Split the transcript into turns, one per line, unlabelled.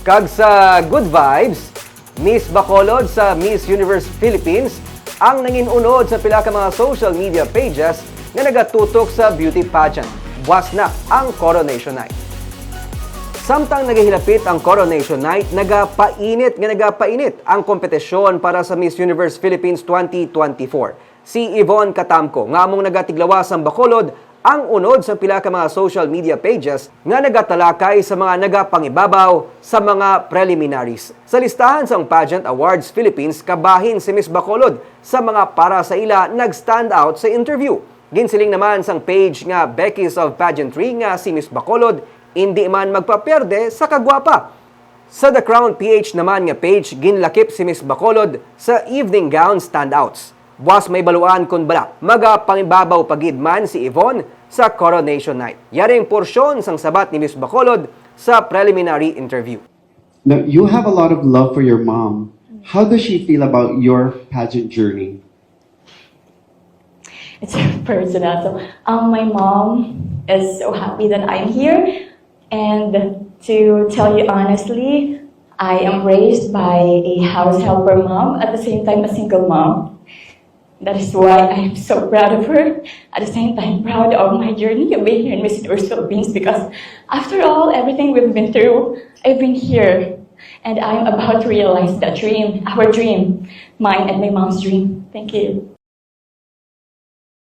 Kag sa Good Vibes, Miss Bacolod sa Miss Universe Philippines ang nanginunod sa pila ka mga social media pages nga nagatutok sa beauty pageant. Buwas na ang Coronation Night. Samtang nagahilapit ang Coronation Night, nagapainit ang kompetisyon para sa Miss Universe Philippines 2024. Si Yvonne Catamco, nga among nagatiglawas ang Bacolod, ang unod sa pila ka mga social media pages nga nagatalakay sa mga nagapangibabaw sa mga preliminaries. Sa listahan sa Pageant Awards Philippines, kabahin si Miss Bacolod sa mga para sa ila nag-stand out sa interview. Ginsiling naman sang page nga Becky's of Pageantry nga si Miss Bacolod hindi man magpaperde sa kagwapa. Sa The Crown PH naman nga page, ginlakip si Miss Bacolod sa evening gown standouts. Buwas may baluan kun bala, magapangibabaw pagid man si Yvonne sa Coronation Night. Yaring porsyon sang sabat ni Miss Bacolod sa preliminary interview.
Now, you have a lot of love for your mom. How does she feel about your pageant journey?
It's personal. So, my mom is so happy that I'm here. And to tell you honestly, I am raised by a house helper mom, at the same time a single mom. That is why I am so proud of her. At the same time, proud of my journey of being here in Miss Universe Philippines, because after all, everything we've been through, I've been here. And I'm about to realize that dream, our dream, mine and my mom's dream. Thank you.